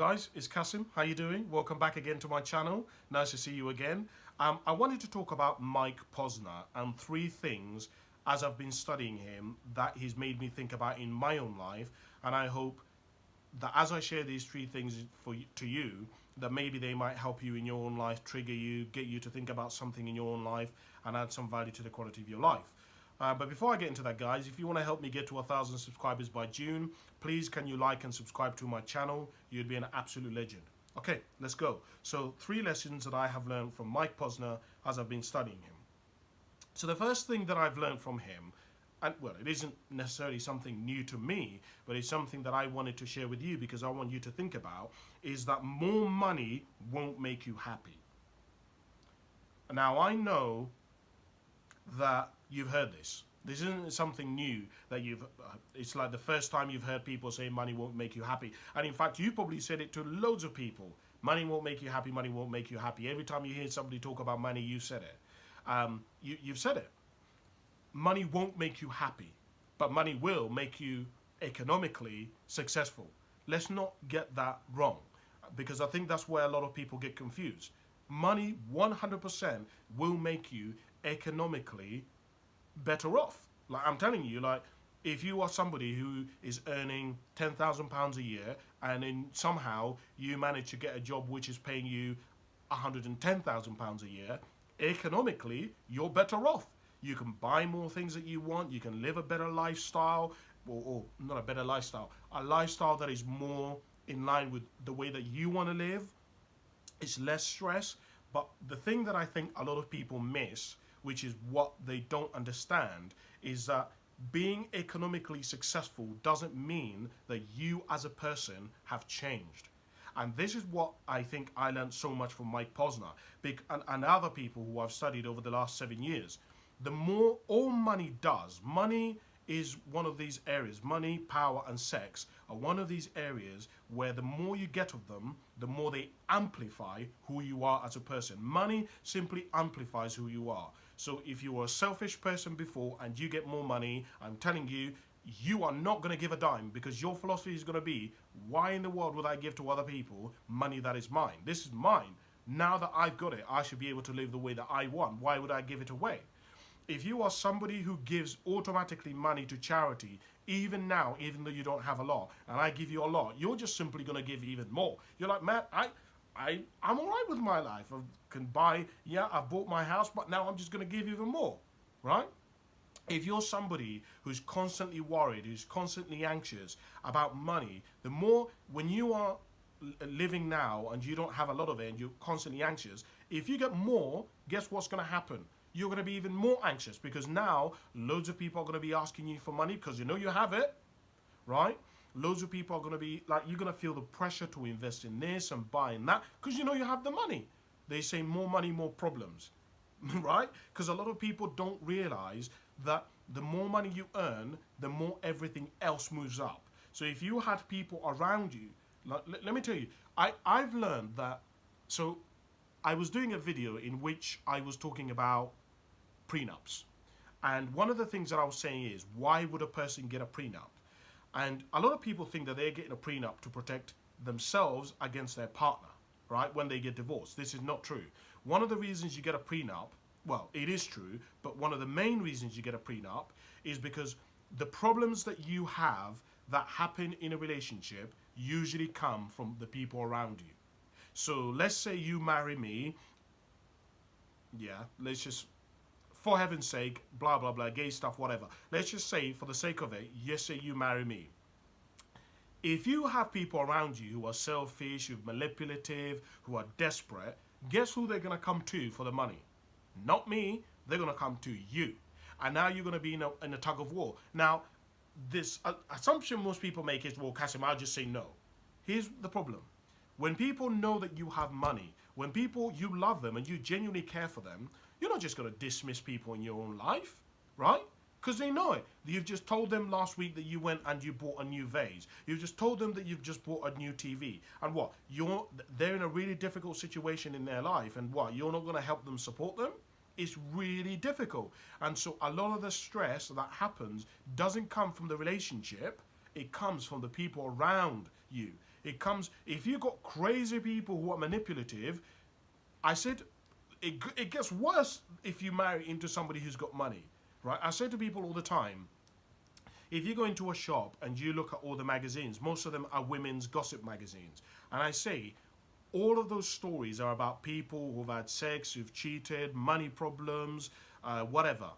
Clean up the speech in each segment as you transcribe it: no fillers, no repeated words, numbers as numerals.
Guys, it's Kasim. How you doing? Welcome back again to my channel. Nice to see you again. I wanted to talk about Mike Posner and three things as I've been studying him that he's made me think about in my own life, and I hope that as I share these three things to you, that maybe they might help you in your own life, trigger you, get you to think about something in your own life, and add some value to the quality of your life. But before I get into that, guys, if you want to help me get to 1,000 subscribers by June, please can you like and subscribe to my channel? You'd be an absolute legend. Okay, let's go. So, three lessons that I have learned from Mike Posner as I've been studying him. So the first thing that I've learned from him, and well, it isn't necessarily something new to me, but it's something that I wanted to share with you because I want you to think about, is that more money won't make you happy. Now, I know that you've heard this. This isn't something new that it's like the first time you've heard people say money won't make you happy. And in fact, you probably said it to loads of people. Money won't make you happy, money won't make you happy. Every time you hear somebody talk about money, you said it. You've said it. Money won't make you happy, but money will make you economically successful. Let's not get that wrong, because I think that's where a lot of people get confused. Money 100% will make you economically better off. Like I'm telling you, like if you are somebody who is earning £10,000 a year and then somehow you manage to get a job which is paying you £110,000 a year, economically you're better off. You can buy more things that you want, you can live a better lifestyle, or not a better lifestyle, a lifestyle that is more in line with the way that you want to live. It's less stress. But the thing that I think a lot of people miss, which is what they don't understand, is that being economically successful doesn't mean that you as a person have changed. And this is what I think I learned so much from Mike Posner and other people who I've studied over the last 7 years. The more all money does, money is one of these areas, money, power, and sex are one of these areas where the more you get of them, the more they amplify who you are as a person. Money simply amplifies who you are. So if you were a selfish person before and you get more money, I'm telling you, you are not going to give a dime, because your philosophy is going to be, why in the world would I give to other people money that is mine? This is mine. Now that I've got it, I should be able to live the way that I want. Why would I give it away? If you are somebody who gives automatically money to charity, even now, even though you don't have a lot, and I give you a lot, you're just simply going to give even more. You're like, man, I'm all right with my life. I can buy, yeah, I've bought my house, but now I'm just going to give even more, right? If you're somebody who's constantly worried, who's constantly anxious about money, the more, when you are living now and you don't have a lot of it and you're constantly anxious, if you get more, guess what's going to happen? You're going to be even more anxious, because now loads of people are going to be asking you for money because you know you have it, right? Loads of people are going to be like, you're going to feel the pressure to invest in this and buy in that because you know you have the money. They say more money, more problems, right? Because a lot of people don't realize that the more money you earn, the more everything else moves up. So if you had people around you, like, let me tell you, I've learned that, so I was doing a video in which I was talking about prenups. And one of the things that I was saying is, why would a person get a prenup? And a lot of people think that they're getting a prenup to protect themselves against their partner, right? When they get divorced. This is not true. One of the reasons you get a prenup, well, it is true, but one of the main reasons you get a prenup is because the problems that you have that happen in a relationship usually come from the people around you. So let's say you marry me, yeah, let's just, for heaven's sake, blah, blah, blah, gay stuff, whatever. Let's just say, for the sake of it, yes, say you marry me. If you have people around you who are selfish, who are manipulative, who are desperate, guess who they're going to come to for the money? Not me, they're going to come to you. And now you're going to be in a tug of war. Now, this assumption most people make is, well, Kasim, I'll just say no. Here's the problem. When people know that you have money, when people, you love them and you genuinely care for them, you're not just going to dismiss people in your own life, right? Because they know it. You've just told them last week that you went and you bought a new vase. You've just told them that you've just bought a new TV. And what? They're in a really difficult situation in their life. And what? You're not going to help them support them? It's really difficult. And so a lot of the stress that happens doesn't come from the relationship. It comes from the people around you. It comes, if you got crazy people who are manipulative, I said, it gets worse if you marry into somebody who's got money, right? I say to people all the time, if you go into a shop and you look at all the magazines, most of them are women's gossip magazines. And I say, all of those stories are about people who've had sex, who've cheated, money problems, whatever.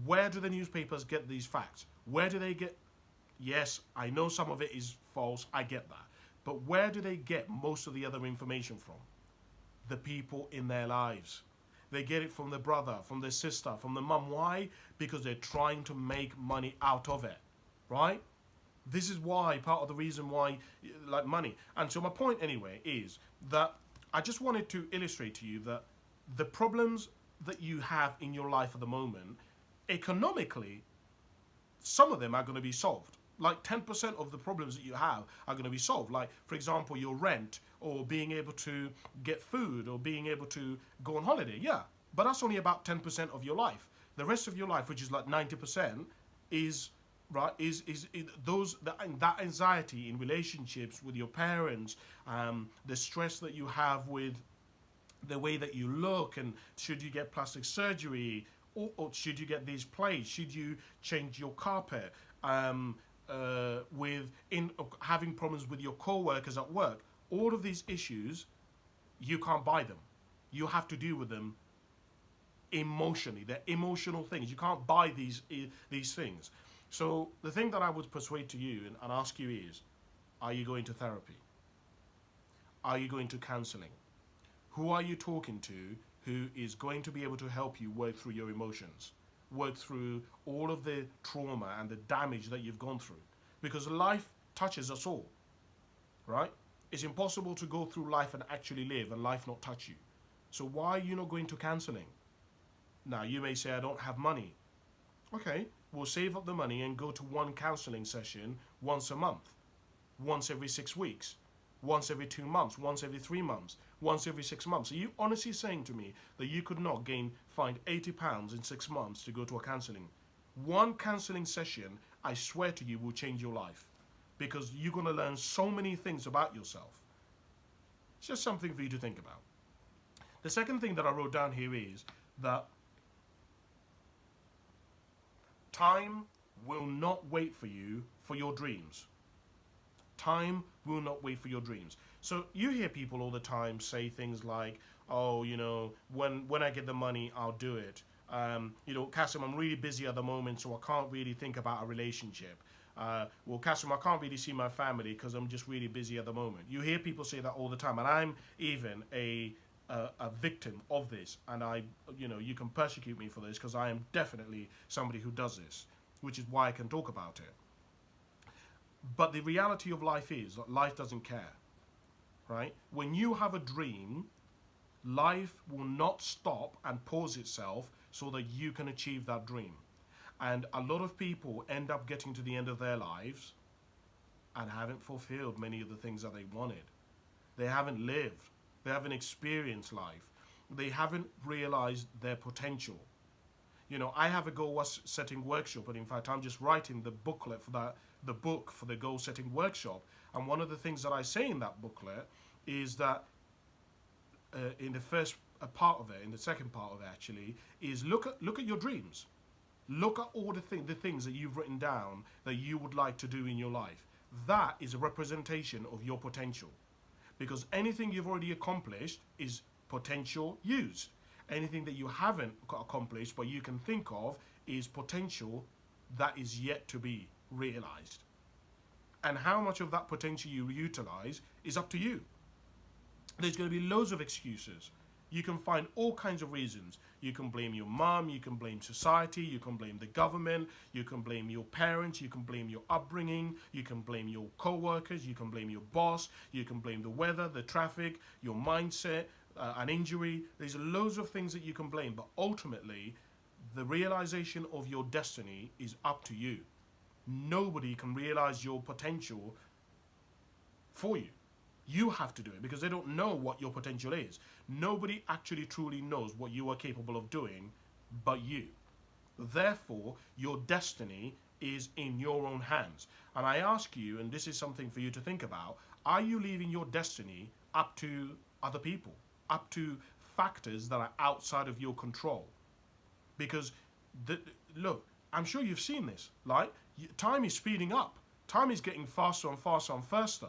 Where do the newspapers get these facts? Where do they get... Yes, I know some of it is false, I get that. But where do they get most of the other information from? The people in their lives. They get it from the brother, from the sister, from the mum. Why? Because they're trying to make money out of it, right? This is why, part of the reason why, like money. And so my point anyway is that I just wanted to illustrate to you that the problems that you have in your life at the moment, economically, some of them are going to be solved. Like 10% of the problems that you have are going to be solved. Like, for example, your rent, or being able to get food, or being able to go on holiday. Yeah, but that's only about 10% of your life. The rest of your life, which is like 90%, is right. Is those that anxiety in relationships with your parents, the stress that you have with the way that you look, and should you get plastic surgery, or should you get these plates? Should you change your carpet? With having problems with your co-workers at work, all of these issues, you can't buy them. You have to deal with them emotionally. They're emotional things. You can't buy these things. So the thing that I would persuade to you and ask you is, are you going to therapy? Are you going to counseling? Who are you talking to who is going to be able to help you work through your emotions? Work through all of the trauma and the damage that you've gone through, because life touches us all, right? It's impossible to go through life and actually live and life not touch you. So why are you not going to counseling? Now you may say, I don't have money. Okay, we'll save up the money and go to one counseling session once a month, once every 6 weeks, once every 2 months, once every 3 months, once every 6 months. Are you honestly saying to me that you could not find £80 in 6 months to go to a counseling? One counseling session, I swear to you, will change your life, because you're going to learn so many things about yourself. It's just something for you to think about. The second thing that I wrote down here is that time will not wait for you for your dreams. Time will not wait for your dreams. So you hear people all the time say things like, oh, you know, when I get the money, I'll do it. You know, Kasim, I'm really busy at the moment, so I can't really think about a relationship. Well, Kasim, I can't really see my family because I'm just really busy at the moment. You hear people say that all the time, and I'm even a victim of this. And you know, you can persecute me for this because I am definitely somebody who does this, which is why I can talk about it. But the reality of life is that life doesn't care, right? When you have a dream, life will not stop and pause itself so that you can achieve that dream. And a lot of people end up getting to the end of their lives and haven't fulfilled many of the things that they wanted. They haven't lived. They haven't experienced life. They haven't realized their potential. You know, I have a goal setting workshop, and in fact, I'm just writing the booklet for that, the book for the goal setting workshop. And one of the things that I say in that booklet is that in the first part of it, in the second part of it actually, is look at your dreams. Look at all the things that you've written down that you would like to do in your life. That is a representation of your potential. Because anything you've already accomplished is potential used. Anything that you haven't accomplished but you can think of is potential that is yet to be realized. And how much of that potential you utilize is up to you. There's going to be loads of excuses. You can find all kinds of reasons. You can blame your mom, you can blame society, you can blame the government, you can blame your parents, you can blame your upbringing, you can blame your co-workers, you can blame your boss, you can blame the weather, the traffic, your mindset, an injury. There's loads of things that you can blame, but ultimately, the realization of your destiny is up to you. Nobody can realize your potential for you. You have to do it because they don't know what your potential is. Nobody actually truly knows what you are capable of doing but you. Therefore, your destiny is in your own hands. And I ask you, and this is something for you to think about, Are you leaving your destiny up to other people, up to factors that are outside of your control? Because, the, look, I'm sure you've seen this. Like, time is speeding up. Time is getting faster and faster and faster,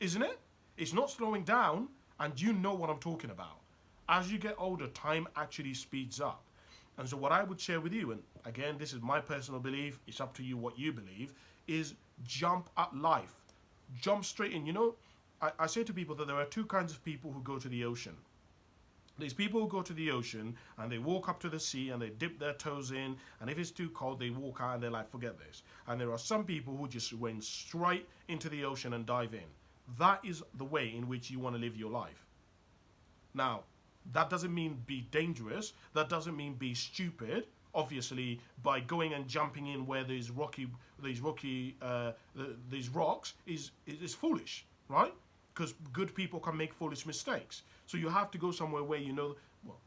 isn't it? It's not slowing down, and you know what I'm talking about. As you get older, time actually speeds up. And so what I would share with you, and again, this is my personal belief, it's up to you what you believe, is jump at life. Jump straight in. You know, I say to people that there are two kinds of people who go to the ocean. There's people who go to the ocean and they walk up to the sea and they dip their toes in, and if it's too cold, they walk out and they're like, forget this. And there are some people who just went straight into the ocean and dive in. That is the way in which you want to live your life. Now, that doesn't mean be dangerous. That doesn't mean be stupid. Obviously, by going and jumping in where there's these rocks is foolish, right? Because good people can make foolish mistakes. So you have to go somewhere where you know, well,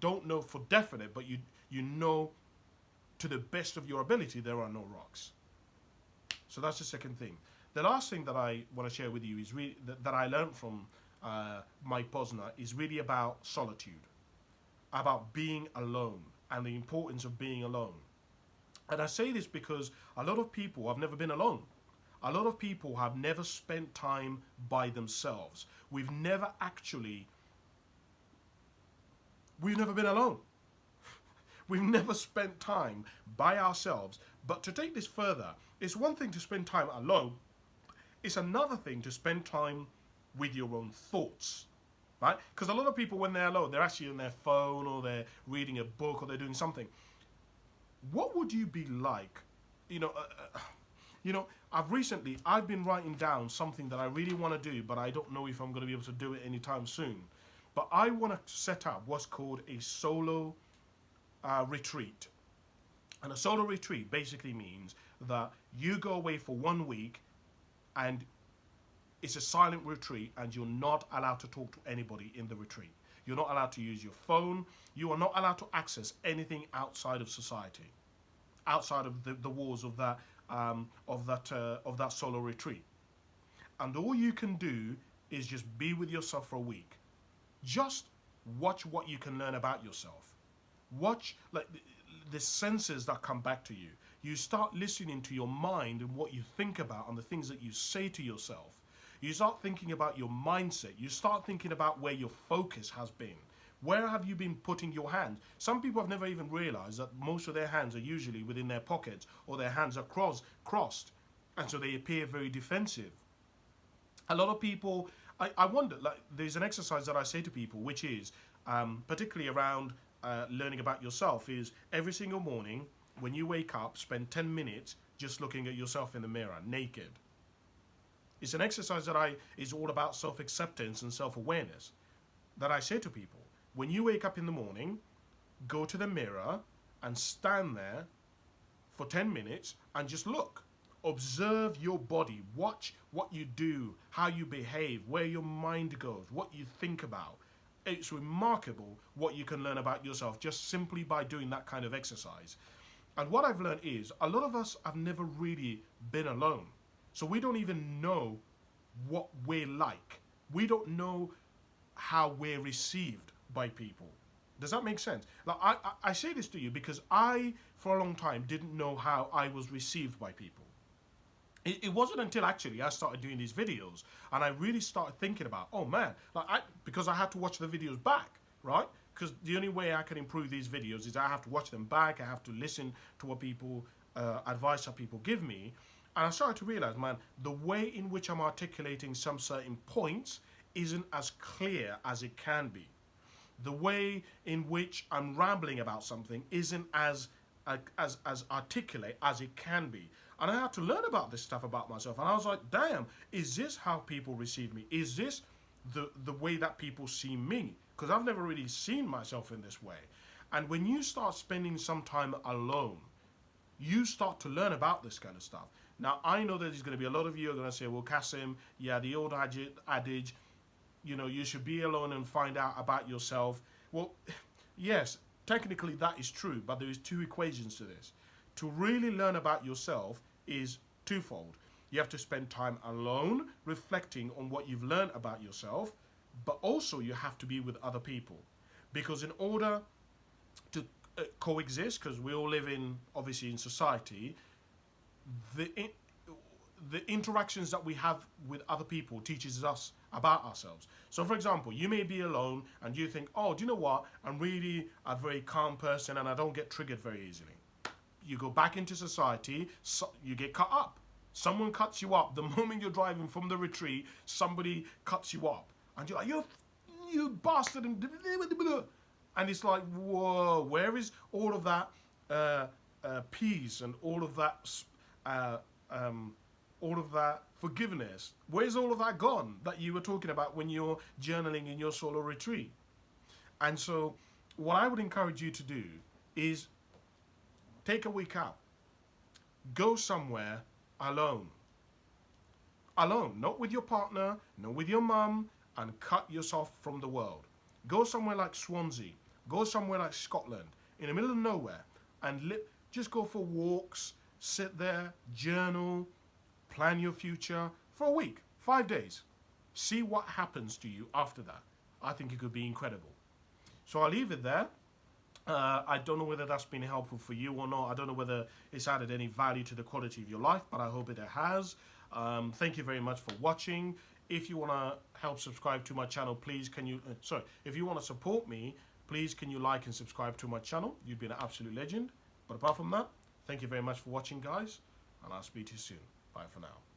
don't know for definite, but you know to the best of your ability there are no rocks. So that's the second thing. The last thing that I want to share with you is really that I learned from Mike Posner is really about solitude, about being alone and the importance of being alone. And I say this because a lot of people have never been alone. A lot of people have never spent time by themselves. We've never been alone. We've never spent time by ourselves. But to take this further, it's one thing to spend time alone. It's another thing to spend time with your own thoughts, right? Because a lot of people, when they're alone, they're actually on their phone or they're reading a book or they're doing something. What would you be like? I've been writing down something that I really want to do, but I don't know if I'm going to be able to do it anytime soon. But I want to set up what's called a solo retreat. And a solo retreat basically means that you go away for 1 week and it's a silent retreat and you're not allowed to talk to anybody in the retreat. You're not allowed to use your phone. You are not allowed to access anything outside of society, outside of the walls of that solo retreat. And all you can do is just be with yourself for a week. Just watch what you can learn about yourself. Watch like the senses that come back to you. You start listening to your mind and what you think about and the things that you say to yourself. You start thinking about your mindset. You start thinking about where your focus has been. Where have you been putting your hands? Some people have never even realized that most of their hands are usually within their pockets or their hands are crossed. And so they appear very defensive. A lot of people, I wonder, like there's an exercise that I say to people, which is particularly around learning about yourself, is every single morning when you wake up, spend 10 minutes just looking at yourself in the mirror, naked. It's an exercise that is all about self-acceptance and self-awareness that I say to people. When you wake up in the morning, go to the mirror and stand there for 10 minutes and just look. Observe your body. Watch what you do, how you behave, where your mind goes, what you think about. It's remarkable what you can learn about yourself just simply by doing that kind of exercise. And what I've learned is a lot of us have never really been alone. So we don't even know what we're like. We don't know how we're received by people. Does that make sense? Like I say this to you because I, for a long time, didn't know how I was received by people. It wasn't until actually I started doing these videos and I really started thinking about, oh man, because I had to watch the videos back, right? Because the only way I can improve these videos is I have to watch them back. I have to listen to what people, advice that people give me. And I started to realize, man, the way in which I'm articulating some certain points isn't as clear as it can be. The way in which I'm rambling about something isn't as articulate as it can be. And I had to learn about this stuff about myself. And I was like, damn, is this how people receive me? Is this the way that people see me? Because I've never really seen myself in this way. And when you start spending some time alone, you start to learn about this kind of stuff. Now, I know that there's going to be a lot of you who are going to say, well, Kasim, yeah, the old adage, you should be alone and find out about yourself. Well, yes, technically that is true, but there is two equations to this. To really learn about yourself is twofold. You have to spend time alone, reflecting on what you've learned about yourself, but also you have to be with other people. Because in order to coexist, because we all live in, obviously, in society, the interactions that we have with other people teaches us about ourselves. So for example, you may be alone and you think, oh, do you know what, I'm really a very calm person and I don't get triggered very easily. You go back into society, so you get cut up. Someone cuts you up the moment you're driving from the retreat. Somebody cuts you up and you're like, you bastard, and it's like, whoa, where is all of that peace and all of that forgiveness? Where's all of that gone that you were talking about when you're journaling in your solo retreat? And so what I would encourage you to do is take a week out. Go somewhere alone. Alone, not with your partner, not with your mum, and cut yourself from the world. Go somewhere like Swansea. Go somewhere like Scotland, in the middle of nowhere, and just go for walks, sit there, journal, plan your future for a week, 5 days. See what happens to you after that. I think it could be incredible. So I'll leave it there. I don't know whether that's been helpful for you or not. I don't know whether it's added any value to the quality of your life, but I hope it has. Thank you very much for watching. If you want to help subscribe to my channel, please can you, if you want to support me, please can you like and subscribe to my channel. You've been an absolute legend. But apart from that, thank you very much for watching, guys, and I'll speak to you soon. Bye for now.